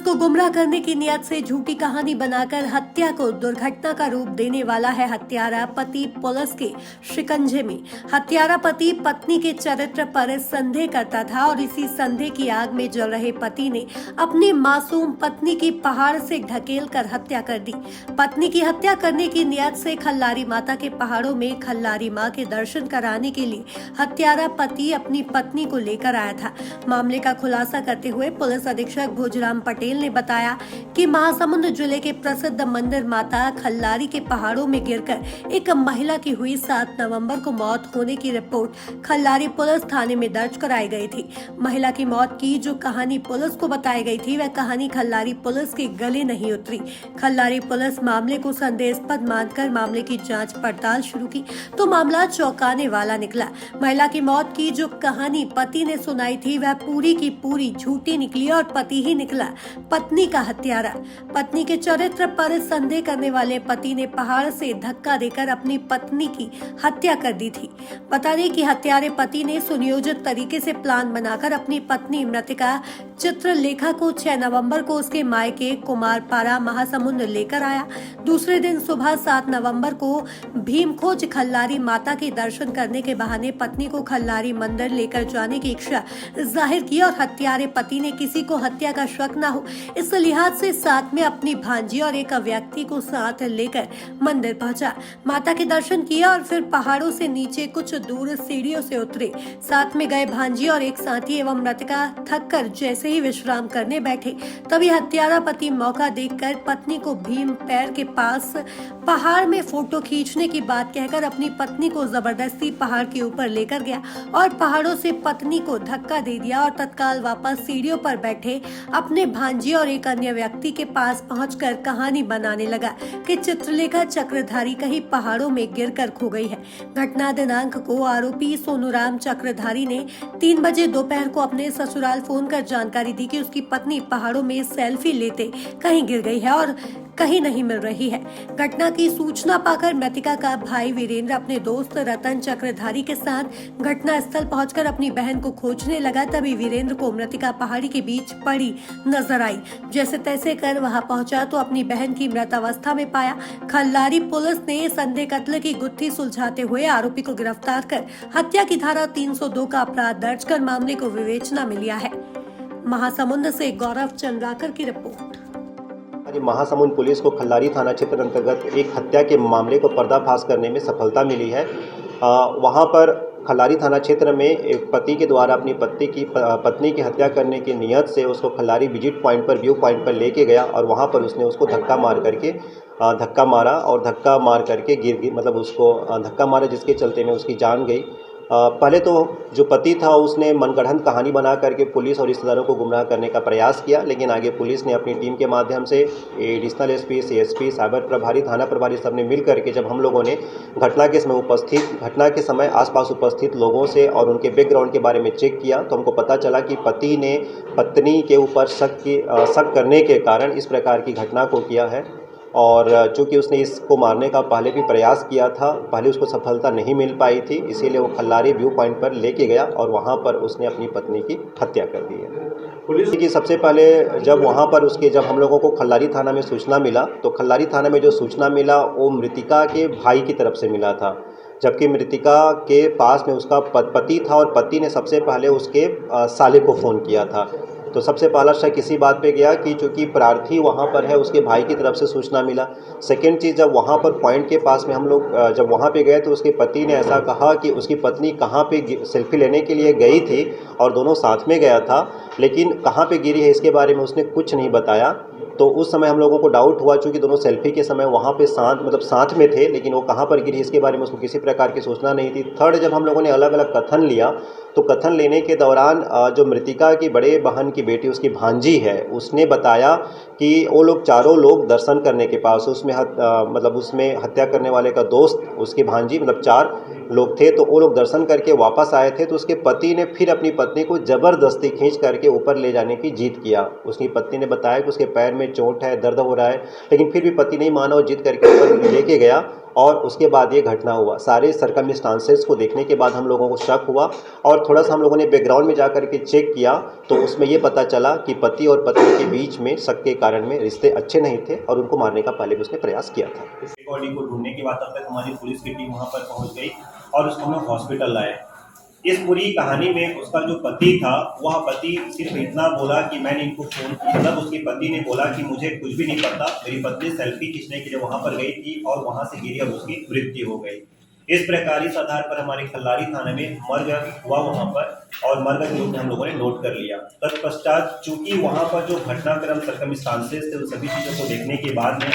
को गुमराह करने की नियत से झूठी कहानी बनाकर हत्या को दुर्घटना का रूप देने वाला है हत्यारा पति। पुलिस के शिकंजे में हत्यारा पति पत्नी के चरित्र पर संदेह करता था और इसी संदेह की आग में जल रहे पति ने अपनी मासूम पत्नी की पहाड़ से ढकेल कर हत्या कर दी। पत्नी की हत्या करने की नियत से खल्लारी माता के पहाड़ों में खल्लारी मां के दर्शन कराने के लिए हत्यारा पति अपनी पत्नी को लेकर आया था। मामले का खुलासा करते हुए पुलिस अधीक्षक भोजराम पटेल ने बताया कि महासमुंद जिले के प्रसिद्ध मंदिर माता खल्लारी के पहाड़ों में गिरकर एक महिला की हुई 7 नवंबर को मौत होने की रिपोर्ट खल्लारी पुलिस थाने में दर्ज कराई गई थी। महिला की मौत की जो कहानी पुलिस को बताई गई थी वह कहानी खल्लारी पुलिस के गले नहीं उतरी। खल्लारी पुलिस मामले को संदेहास्पद मानकर मामले की जांच पड़ताल शुरू की तो मामला चौंकाने वाला निकला। महिला की मौत की जो कहानी पति ने सुनाई थी वह पूरी की पूरी झूठी निकली और पति ही निकला पत्नी का हत्यारा। पत्नी के चरित्र पर संदेह करने वाले पति ने पहाड़ से धक्का देकर अपनी पत्नी की हत्या कर दी थी। बता दें कि हत्यारे पति ने सुनियोजित तरीके से प्लान बनाकर अपनी पत्नी मृतिका चित्रलेखा को 6 नवंबर को उसके मायके कुमारपारा महासमुंद लेकर आया। दूसरे दिन सुबह 7 नवंबर को भीमखोज खल्लारी माता के दर्शन करने के बहाने पत्नी को खल्लारी मंदिर लेकर जाने की इच्छा जाहिर की और हत्यारे पति ने किसी को हत्या का शक न हो इस लिहाज से साथ में अपनी भांजी और एक व्यक्ति को साथ लेकर मंदिर पहुंचा। माता के दर्शन किए और फिर पहाड़ों से नीचे कुछ दूर सीढ़ियों से उतरे। साथ में गए भांजी और एक साथी एवं मृतिका थक कर जैसे ही विश्राम करने बैठे तभी हत्यारा पति मौका देखकर पत्नी को भीम पैर के पास पहाड़ में फोटो खींचने की बात कहकर अपनी पत्नी को जबरदस्ती पहाड़ के ऊपर लेकर गया और पहाड़ों से पत्नी को धक्का दे दिया और तत्काल वापस सीढ़ियों पर बैठे अपने भांजी और एक अन्य व्यक्ति के पास पहुंचकर कहानी बनाने लगा कि चित्रलेखा चक्रधारी कहीं पहाड़ों में गिरकर खो गई है। घटना दिनांक को आरोपी सोनूराम चक्रधारी ने 3 बजे दोपहर को अपने ससुराल फोन कर जानकारी दी कि उसकी पत्नी पहाड़ों में सेल्फी लेते कहीं गिर गई है और कहीं नहीं मिल रही है। घटना की सूचना पाकर मृतिका का भाई वीरेंद्र अपने दोस्त रतन चक्रधारी के साथ घटना स्थल पहुंचकर अपनी बहन को खोजने लगा। तभी वीरेंद्र को मृतिका पहाड़ी के बीच पड़ी नजर आई। जैसे तैसे कर वहां पहुंचा तो अपनी बहन की मृत अवस्था में पाया। खल्लारी पुलिस ने संदेह कत्ल की गुत्थी सुलझाते हुए आरोपी को गिरफ्तार कर हत्या की धारा 302 का अपराध दर्ज कर मामले को विवेचना में लिया है। महासमुंद से गौरव चंद्राकर की रिपोर्ट। महासमुंद पुलिस को खल्लारी थाना क्षेत्र अंतर्गत एक हत्या के मामले को पर्दाफाश करने में सफलता मिली है। वहां पर खल्लारी थाना क्षेत्र में एक पति के द्वारा अपनी पत्नी की हत्या करने की नियत से उसको खल्लारी विजिट पॉइंट पर व्यू पॉइंट पर लेके गया और वहां पर उसने उसको धक्का मार करके गिर मतलब उसको धक्का मारा जिसके चलते में उसकी जान गई। पहले तो जो पति था उसने मनगढ़ंत कहानी बना करके पुलिस और रिश्तेदारों को गुमराह करने का प्रयास किया, लेकिन आगे पुलिस ने अपनी टीम के माध्यम से एडिशनल एसपी, सीएसपी, साइबर प्रभारी, थाना प्रभारी सब ने मिल करके जब हम लोगों ने घटना के समय आसपास उपस्थित लोगों से और उनके बैकग्राउंड के बारे में चेक किया तो हमको पता चला कि पति ने पत्नी के ऊपर शक करने के कारण इस प्रकार की घटना को किया है। और चूँकि उसने इसको मारने का पहले भी प्रयास किया था, पहले उसको सफलता नहीं मिल पाई थी, इसीलिए वो खल्लारी व्यू पॉइंट पर लेके गया और वहाँ पर उसने अपनी पत्नी की हत्या कर दी है। पुलिस की सबसे पहले जब हम लोगों को खल्लारी थाना में सूचना मिला तो खल्लारी थाना में जो सूचना मिला वो मृतिका के भाई की तरफ से मिला था, जबकि मृतिका के पास में उसका पति था और पति ने सबसे पहले उसके साले को फ़ोन किया था। तो सबसे पहला शक इसी बात पे गया कि चूँकि प्रार्थी वहाँ पर है उसके भाई की तरफ से सूचना मिला। सेकेंड चीज़, जब वहाँ पर पॉइंट के पास में हम लोग जब वहाँ पे गए तो उसके पति ने ऐसा कहा कि उसकी पत्नी कहाँ पे सेल्फी लेने के लिए गई थी और दोनों साथ में गया था, लेकिन कहाँ पे गिरी है इसके बारे में उसने कुछ नहीं बताया। तो उस समय हम लोगों को डाउट हुआ, चूँकि दोनों सेल्फी के समय वहाँ पे साथ में थे, लेकिन वो कहाँ पर गिरी इसके बारे में उसको किसी प्रकार की सूचना नहीं थी। थर्ड, जब हम लोगों ने अलग अलग कथन लिया तो कथन लेने के दौरान जो मृतिका की बड़े बहन की बेटी उसकी भांजी है उसने बताया कि वो लोग चारों लोग दर्शन करने के पास उसमें हत्या करने वाले का दोस्त उसकी भांजी 4 लोग थे, तो वो लोग दर्शन करके वापस आए थे तो उसके पति ने फिर अपनी पत्नी को ज़बरदस्ती खींच करके ऊपर ले जाने की जिद किया। उसकी पत्नी ने बताया कि उसके पैर में में चोट है, दर्द हो रहा है, लेकिन फिर भी पति नहीं माना और जिद करके ऊपर लेके गया और उसके बाद ये घटना हुआ। सारे सर्कमस्टांसेस को देखने के बाद हम लोगों को शक हुआ और थोड़ा-सा हम लोगों ने बैकग्राउंड में जाकर के चेक किया, तो उसमें ये पता चला कि पति और पत्नी के बीच में शक के कारण में रिश्ते अच्छे नहीं थे और उनको मारने का पहले भी उसने प्रयास किया था। इस बॉडी को ढूंढने के बाद तब तक हमारी पुलिस की टीम वहां पर पहुंच गई और उसको हम लोग हॉस्पिटल लाए। इस पूरी कहानी में उसका जो पति था, वह पति सिर्फ इतना बोला कि मैंने इनको फोन किया, मतलब उसके पति ने बोला कि मुझे कुछ भी नहीं पता, मेरी पत्नी सेल्फी खींचने के लिए वहां पर गई थी और वहां से गिरी और उसकी मृत्यु हो गई। इस प्रकार इस आधार पर हमारे खल्लारी थाने में मर्ग हुआ वहां पर और मर्ग के रूप में हम लोगों ने नोट कर लिया। तत्पश्चात चूंकि वहां पर जो घटनाक्रम सर्कमस्टांसेस थे उन सभी चीज़ों को देखने के बाद में